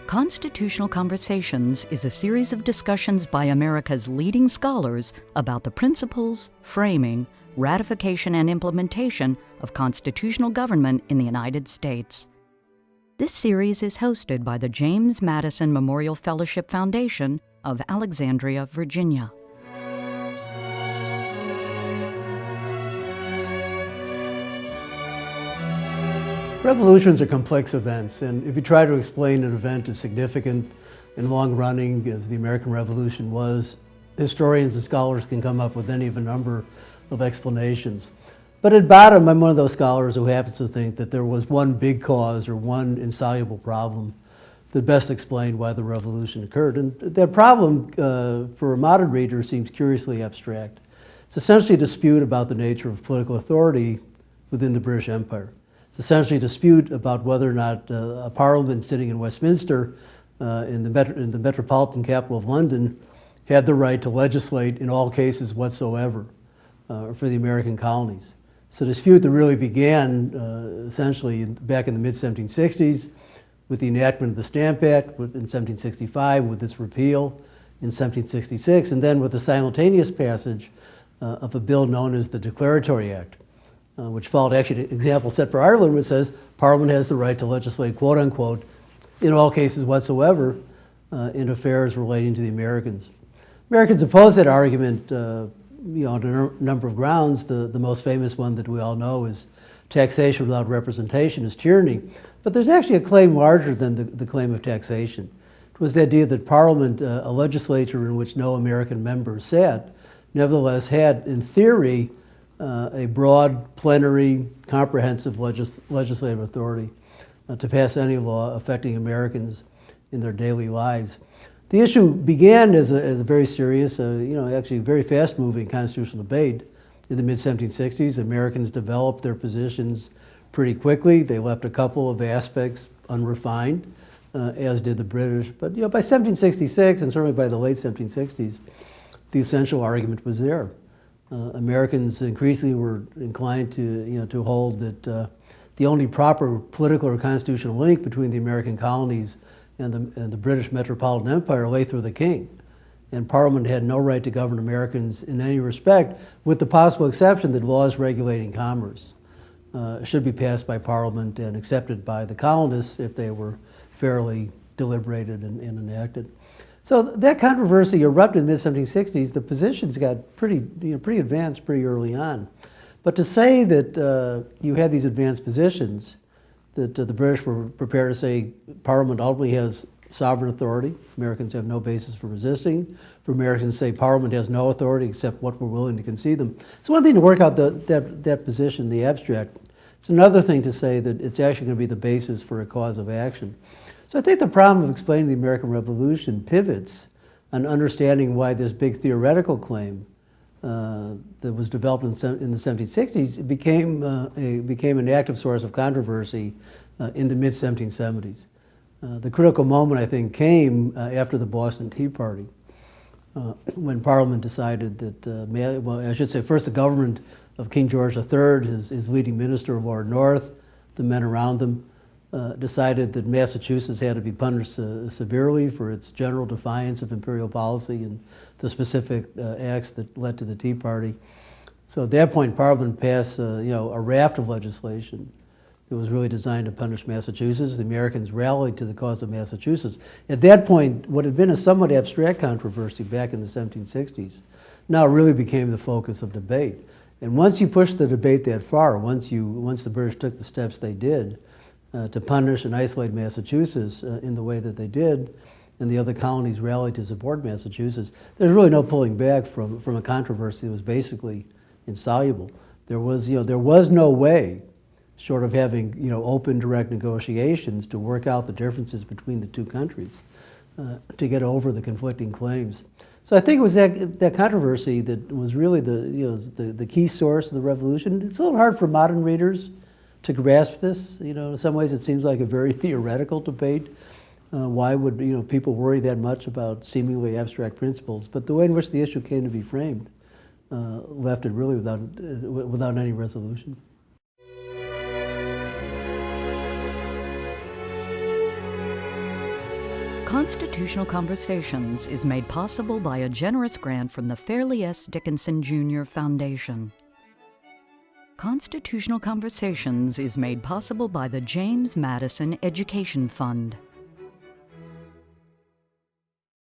Constitutional Conversations is a series of discussions by America's leading scholars about the principles, framing, ratification, and implementation of constitutional government in the United States. This series is hosted by the James Madison Memorial Fellowship Foundation of Alexandria, Virginia. Revolutions are complex events, and if you try to explain an event as significant and long-running as the American Revolution was, historians and scholars can come up with any of a number of explanations. But at bottom, I'm one of those scholars who happens to think that there was one big cause or one insoluble problem that best explained why the revolution occurred. And that problem, for a modern reader, seems curiously abstract. It's essentially a dispute about the nature of political authority within the British Empire. It's essentially a dispute about whether or not a parliament sitting in Westminster, in the metropolitan capital of London, had the right to legislate in all cases whatsoever for the American colonies. It's a dispute that really began essentially back in the mid-1760s with the enactment of the Stamp Act in 1765, with its repeal in 1766, and then with the simultaneous passage of a bill known as the Declaratory Act, which followed actually an example set for Ireland, which says Parliament has the right to legislate, quote unquote, in all cases whatsoever in affairs relating to the Americans. Americans oppose that argument on a number of grounds. The most famous one that we all know is taxation without representation is tyranny. But there's actually a claim larger than the claim of taxation. It was the idea that Parliament, a legislature in which no American member sat, nevertheless had, in theory, a broad, plenary, comprehensive legislative authority to pass any law affecting Americans in their daily lives. The issue began as a very serious, actually very fast-moving constitutional debate in the mid-1760s. Americans developed their positions pretty quickly. They left a couple of aspects unrefined, as did the British. But by 1766, and certainly by the late 1760s, the essential argument was there. Americans increasingly were inclined to hold that the only proper political or constitutional link between the American colonies and the British metropolitan empire lay through the king. And Parliament had no right to govern Americans in any respect, with the possible exception that laws regulating commerce should be passed by Parliament and accepted by the colonists if they were fairly deliberated and enacted. So that controversy erupted in the mid-1760s. The positions got pretty advanced pretty early on. But to say that you had these advanced positions, that the British were prepared to say Parliament ultimately has sovereign authority, Americans have no basis for resisting, for Americans to say Parliament has no authority except what we're willing to concede them. It's one thing to work out that position in the abstract. It's another thing to say that it's actually going to be the basis for a cause of action. So I think the problem of explaining the American Revolution pivots on understanding why this big theoretical claim that was developed in the 1760s became an active source of controversy in the mid-1770s. The critical moment, I think, came after the Boston Tea Party, when Parliament decided that, first the government of King George III, his leading minister, Lord North, the men around them, decided that Massachusetts had to be punished severely for its general defiance of imperial policy and the specific acts that led to the Tea Party. So at that point, Parliament passed a raft of legislation that was really designed to punish Massachusetts. The Americans rallied to the cause of Massachusetts. At that point, what had been a somewhat abstract controversy back in the 1760s now really became the focus of debate. And once you push the debate that far, once the British took the steps they did, to punish and isolate Massachusetts in the way that they did, and the other colonies rallied to support Massachusetts, there's really no pulling back from a controversy that was basically insoluble. There was no way, short of having open, direct negotiations, to work out the differences between the two countries, to get over the conflicting claims. So I think it was that controversy that was really the key source of the revolution. It's a little hard for modern readers to grasp this. In some ways it seems like a very theoretical debate. Why would people worry that much about seemingly abstract principles? But the way in which the issue came to be framed left it really without any resolution. Constitutional Conversations is made possible by a generous grant from the Fairleigh S. Dickinson Jr. Foundation. Constitutional Conversations is made possible by the James Madison Education Fund.